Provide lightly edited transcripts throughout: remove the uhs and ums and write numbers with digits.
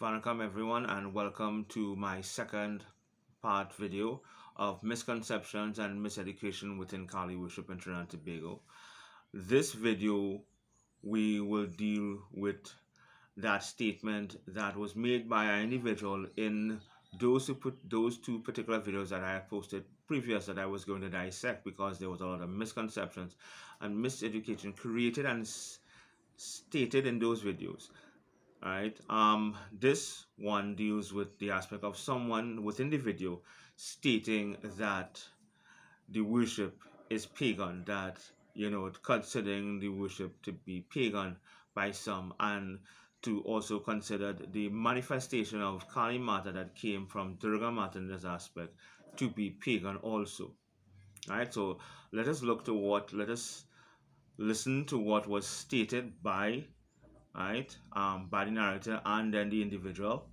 Welcome everyone and welcome to my second part video of Misconceptions and Miseducation within Kali worship in Trinidad and Tobago. This video we will deal with that statement that was made by an individual in those two particular videos that I had posted previous that I was going to dissect because there was a lot of misconceptions and miseducation created and stated in those videos. Right. This one deals with the aspect of someone within the video stating that the worship is pagan, that considering the worship to be pagan by some, and to also consider the manifestation of Kali Mata that came from Durga Mata in this aspect to be pagan also. Right. So let us listen to what was stated by by the narrator and then the individual,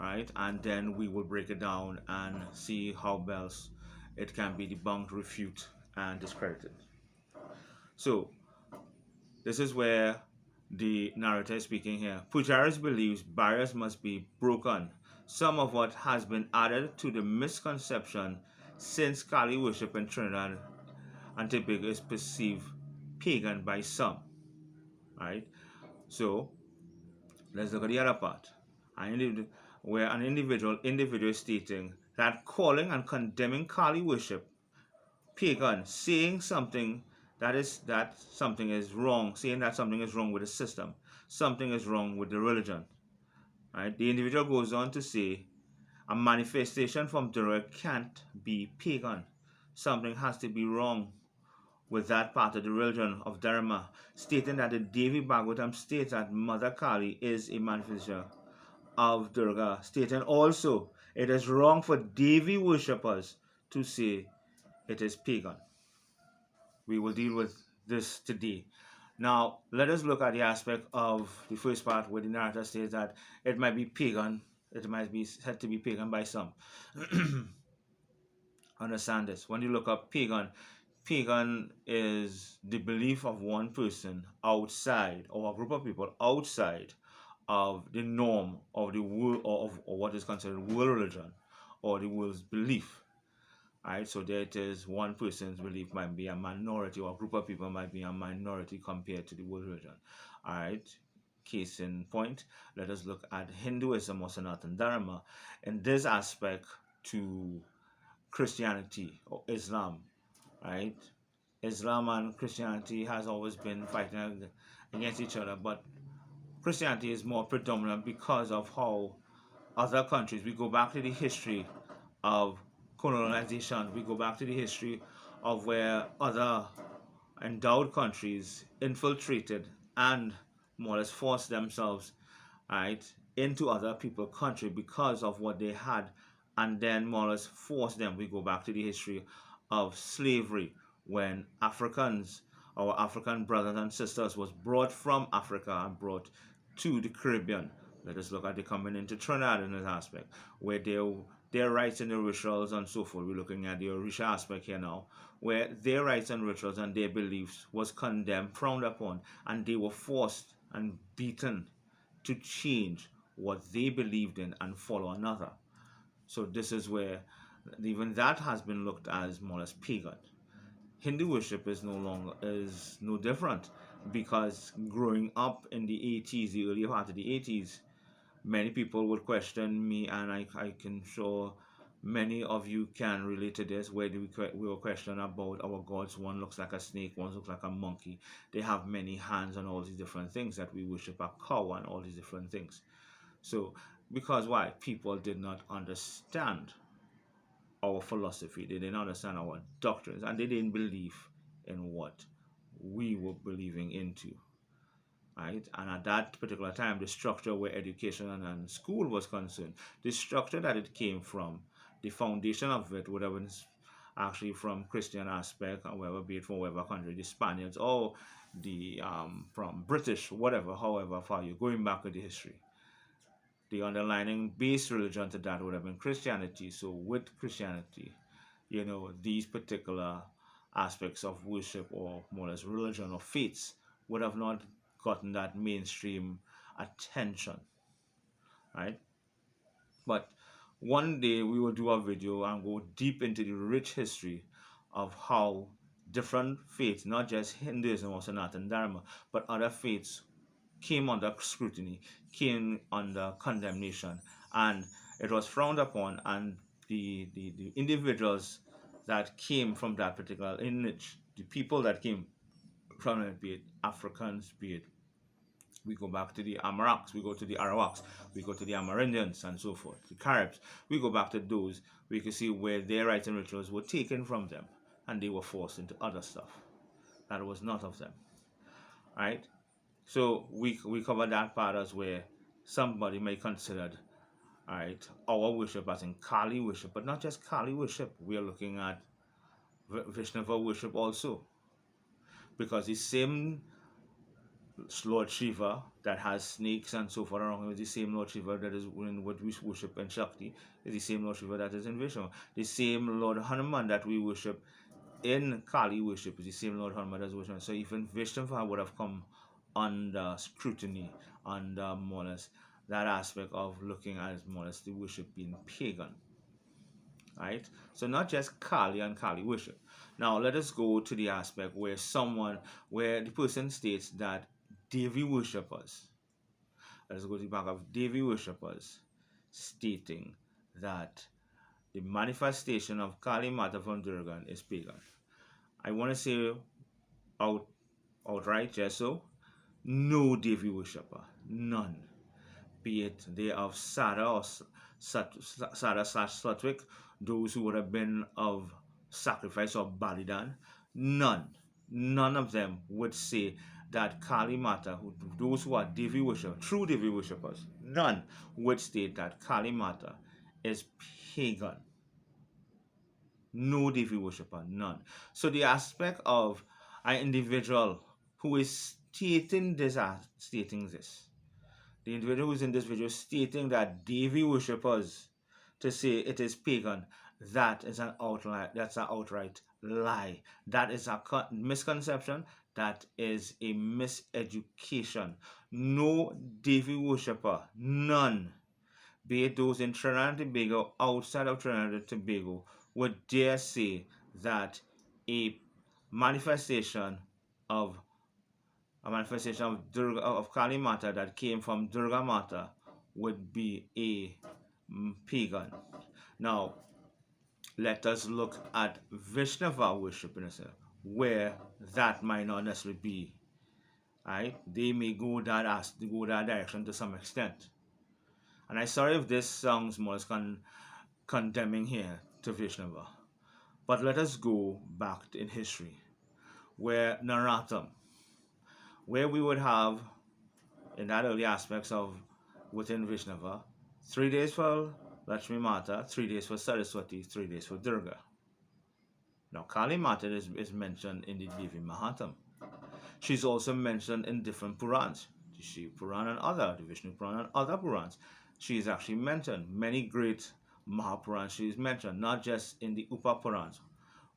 right, and then we will break it down and see how else it can be debunked, refuted, and discredited. So this is where the narrator is speaking here. Pujaris believes barriers must be broken. Some of what has been added to the misconception since Kali worship in Trinidad and Tobago is perceived pagan by some, right? So let's look at the other part. Where an individual is stating that calling and condemning Kali worship pagan, saying something that something is wrong, saying that something is wrong with the system, something is wrong with the religion. Right? The individual goes on to say a manifestation from Durga can't be pagan. Something has to be wrong with that part of the religion of Dharma, stating that the Devi Bhagavatam states that Mother Kali is a manifestation of Durga, stating also it is wrong for Devi worshippers to say it is pagan. We will deal with this today. Now, let us look at the aspect of the first part where the narrator says that it might be pagan, it might be said to be pagan by some. Understand this. When you look up pagan, pagan is the belief of one person outside, or a group of people outside of the norm of the world, or what is considered world religion or the world's belief. Right? So there it is, one person's belief might be a minority, or a group of people might be a minority compared to the world religion. Alright. Case in point, let us look at Hinduism or Sanatana Dharma in this aspect to Christianity or Islam, right? Islam and Christianity has always been fighting against each other, but Christianity is more predominant because of how other countries, we go back to the history of colonization, we go back to the history of where other endowed countries infiltrated and more or less forced themselves, right, into other people's country because of what they had, and then more or less forced them. We go back to the history of slavery when Africans, our African brothers and sisters, was brought from Africa and brought to the Caribbean. Let us look at the coming into Trinidad in this aspect, where their rights and their rituals and so forth. We're looking at the Orisha aspect here now, where their rights and rituals and their beliefs was condemned, frowned upon, and they were forced and beaten to change what they believed in and follow another. So this is where even that has been looked as more or less pagan. Hindu worship is no different, because growing up in the 80s, the early part of the 80s, many people would question me, and I can show many of you can relate to this, where we were questioning about our gods. One looks like a snake, one looks like a monkey. They have many hands and all these different things, that we worship a cow and all these different things. So, because why? People did not understand our philosophy, they didn't understand our doctrines, and they didn't believe in what we were believing into. Right? And at that particular time, the structure where education and school was concerned, the structure that it came from, the foundation of it would have been actually from Christian aspect, however, be it from whatever country, the Spaniards or the from British, whatever, however far you're going back with the history. The underlying base religion to that would have been Christianity. So with Christianity, these particular aspects of worship, or more or less religion or faiths, would have not gotten that mainstream attention, right? But one day we will do a video and go deep into the rich history of how different faiths, not just Hinduism or Sanatana Dharma, but other faiths came under scrutiny, came under condemnation, and it was frowned upon. And the individuals that came from that particular lineage, the people that came from it, be it Africans, be it we go back to the Amaraks, we go to the Arawaks, we go to the Amerindians and so forth, the Caribs. We go back to those, we can see where their rites and rituals were taken from them and they were forced into other stuff that was not of them. Right? So we cover that part as where somebody may consider, right, our worship as in Kali worship, but not just Kali worship. We are looking at Vishnava worship also, because the same Lord Shiva that has snakes and so forth around him is the same Lord Shiva that is in what we worship in Shakti, is the same Lord Shiva that is in Vishnu. The same Lord Hanuman that we worship in Kali worship is the same Lord Hanuman that is worship. So even Vishnu would have come under scrutiny, under more or less that aspect of looking at more or less the worship being pagan. Right? So not just Kali and Kali worship. Now let us go to the aspect where the person states that Devi worshippers, let us go to the back of Devi worshippers, stating that the manifestation of Kali Mata from Durga is pagan. I want to say out outright, just so, no Devi worshipper, none. Be it they of Sada or Sada slash Satwik, those who would have been of sacrifice or Balidan, none, none of them would say that Kali Mata, those who are Devi worshippers, true Devi worshippers, none would state that Kali Mata is pagan. No Devi worshipper, none. So the aspect of an individual who is stating this, the individual who is in this video stating that Devi worshippers to say it is pagan, that is an outright, that's an outright lie. That is a misconception. That is a miseducation. No Devi worshipper, none, be it those in Trinidad and Tobago, outside of Trinidad and Tobago, would dare say that a manifestation of of Kali Mata that came from Durga Mata would be a pagan. Now, let us look at Vishnava worship in a sense, where that might not necessarily be. Right? They may go that direction to some extent. And I'm sorry if this sounds more condemning here to Vishnava. But let us go back in history, where Naratam, where we would have in that early aspects of within Vishnava, 3 days for Lakshmi Mata, 3 days for Saraswati, 3 days for Durga. Now Kali Mata is mentioned in the Devi Mahatam. She's also mentioned in different Purans, the Shiv Puran and other, the Vishnu Puran and other Purans. She is actually mentioned. Many great Mahapurans she is mentioned, not just in the Upa Purans.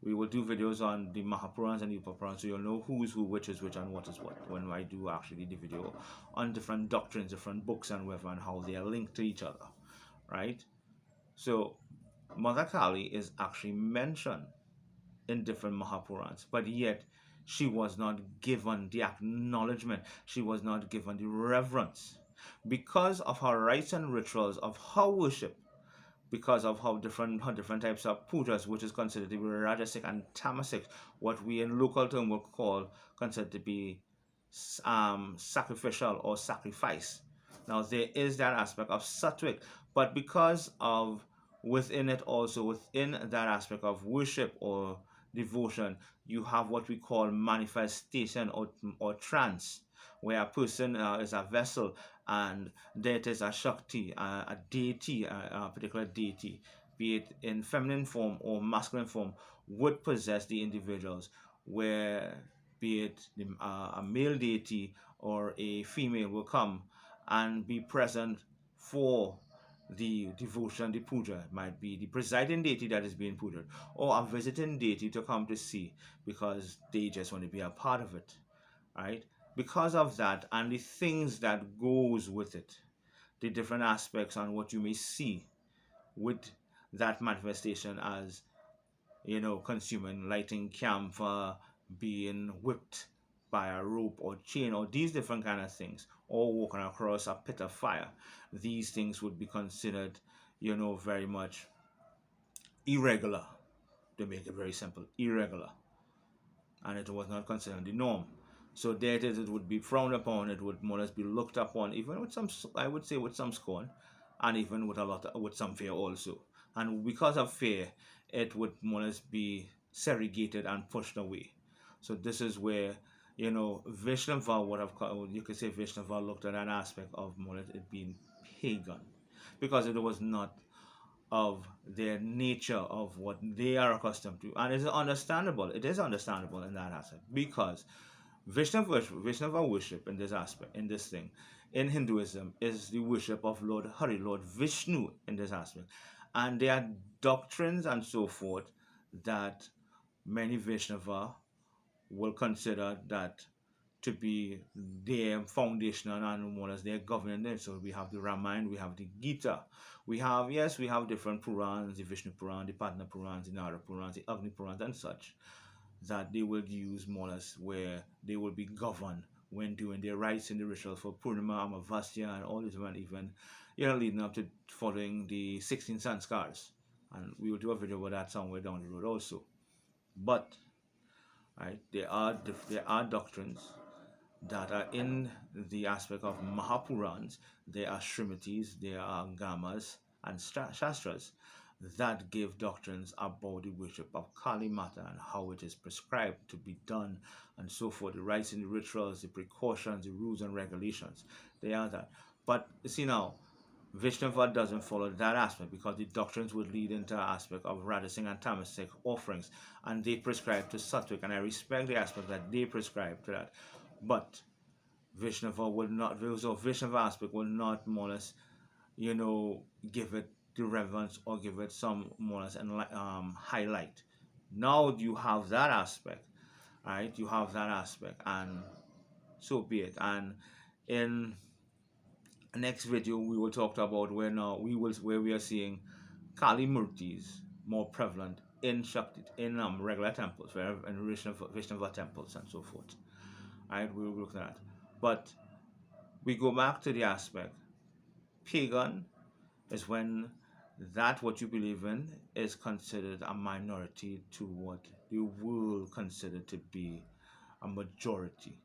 We will do videos on the Mahapurans and the Upa Purans, so you'll know who is who, which is which, and what is what when I do actually the video on different doctrines, different books, and whatever, and how they are linked to each other, right? So Mother Kali is actually mentioned in different Mahapurans, but yet she was not given the acknowledgement, she was not given the reverence because of her rites and rituals of her worship, because of how different types of pujas, which is considered to be rajasic and tamasic, what we in local term will call considered to be sacrificial or sacrifice. Now there is that aspect of sattvic, but because of within it also within that aspect of worship or devotion, you have what we call manifestation or trance, where a person is a vessel and there it is a Shakti, a deity, a particular deity, be it in feminine form or masculine form, would possess the individuals, where be it a male deity or a female will come and be present for the devotion, the puja. It might be the presiding deity that is being puja, or a visiting deity to come to see because they just want to be a part of it, right? Because of that and the things that goes with it, the different aspects on what you may see, with that manifestation as, consuming, lighting camphor, being whipped by a rope or chain, or these different kind of things, or walking across a pit of fire. These things would be considered, very much irregular, to make it very simple, irregular, and it was not considered the norm. So there it is, it would be frowned upon, it would more or less be looked upon, even with some, I would say, with some scorn, and even with with some fear also. And because of fear, it would more or less be segregated and pushed away. So this is where, Vaishnava would have, you could say Vaishnava looked at an aspect of more or less it being pagan, because it was not of their nature, of what they are accustomed to. And it's understandable. It is understandable in that aspect, because Vaishnava worship in this aspect, in this thing, in Hinduism, is the worship of Lord Hari, Lord Vishnu in this aspect. And there are doctrines and so forth that many Vaishnava will consider that to be their foundational and more or less their governance. So we have the Ramayana, we have the Gita, we have, yes, we have different Purans, the Vishnu Puran, the Padma Purans, the Nara Purans, the Agni Purans, and such, that they will use more or less, where they will be governed when doing their rites and the rituals for Purnima, Amavasya, and all this one, even, leading up to following the 16 sanskars. And we will do a video about that somewhere down the road also. But, right, there are doctrines that are in the aspect of Mahapurans. There are Srimati's, there are Gamas, and Shastras that give doctrines about the worship of Kali Mata and how it is prescribed to be done, and so forth. The rites and the rituals, the precautions, the rules and regulations. They are that. But you see now, Vaishnava doesn't follow that aspect, because the doctrines would lead into an aspect of Rajasic and Tamasic offerings, and they prescribe to Sattvic, and I respect the aspect that they prescribe to that. But Vaishnava will not, so Vaishnava aspect will not more or less, give it the relevance or give it some more or less highlight. Now you have that aspect, right? You have that aspect, and so be it. And in next video, we will talk about where we are seeing Kali Murtis more prevalent in Shakti, in regular temples, where in Vaishnava temples and so forth. Right, we will look at that. But we go back to the aspect. Pagan is when that what you believe in is considered a minority to what the world considered to be a majority.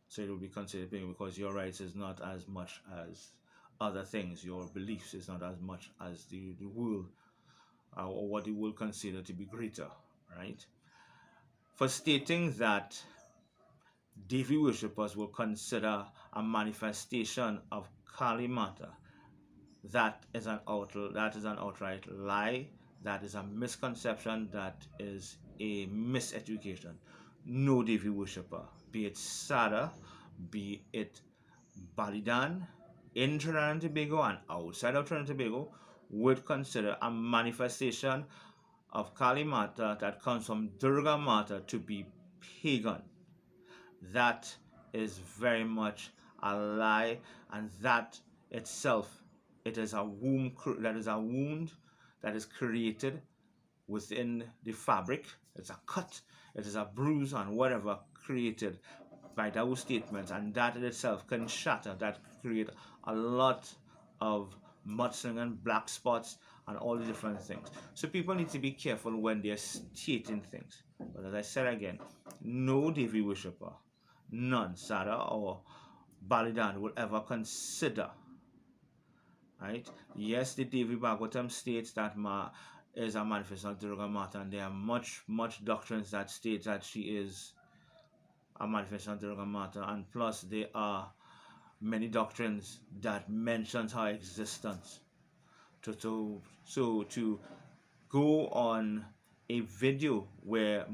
So it will be considered pagan because your rights is not as much as other things. Your beliefs is not as much as the world, or what the world consider to be greater, right? For stating that Devi worshippers will consider a manifestation of Kali Mata, that is an outright lie. That is a misconception. That is a miseducation. No Devi worshipper, be it Sada, be it Balidan, in Trinidad and Tobago and outside of Trinidad and Tobago, would consider a manifestation of Kali Mata that comes from Durga Mata to be pagan. That is very much a lie, and that itself, it is a wound, that is created within the fabric. It's a cut, it is a bruise and whatever created by those statements, and that in itself can shatter, that create a lot of mudslinging and black spots and all the different things. So people need to be careful when they're stating things. But as I said again, no Devi worshipper, none, Sada or Balidan, will ever consider, right? Yes, the Devi Bhagavatam states that Ma is a manifestation of Durga Mata, and there are much doctrines that state that she is a manifestation of Durga Mata, and plus there are many doctrines that mentions her existence. To go on a video where it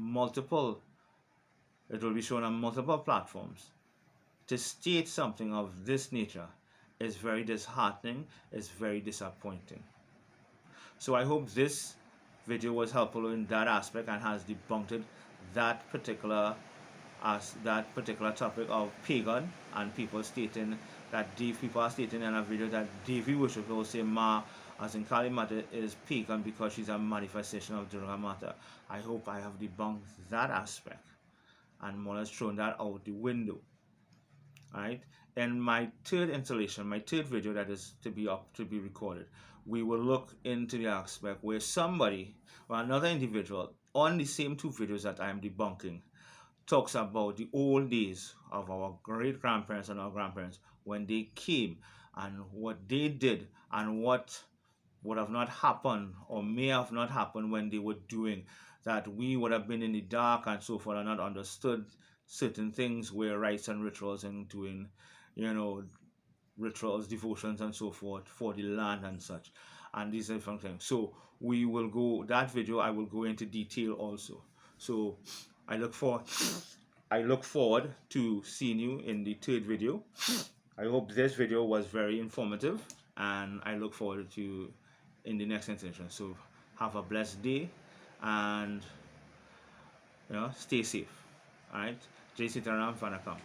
will be shown on multiple platforms, to state something of this nature is very disheartening, is very disappointing. So I hope this video was helpful in that aspect and has debunked that particular topic of pagan and people stating that people are stating in a video that Devi worship will say Ma, as in Kali Mata, is pagan because she's a manifestation of Durga Mata. I hope I have debunked that aspect and more or less thrown that out the window. Alright? In my third installation, my third video that is to be recorded, we will look into the aspect where somebody or another individual on the same two videos that I am debunking talks about the old days of our great grandparents and our grandparents when they came and what they did and what would have not happened or may have not happened when they were doing that. We would have been in the dark and so forth and not understood certain things where rites and rituals and doing, you know, rituals, devotions and so forth for the land and such, and these different things. So we will go that video, I will go into detail also. So I look forward to seeing you in the third video. I hope this video was very informative, and I look forward to in the next intention. So have a blessed day, and stay safe. All right, Jai Sitaram Vanakam.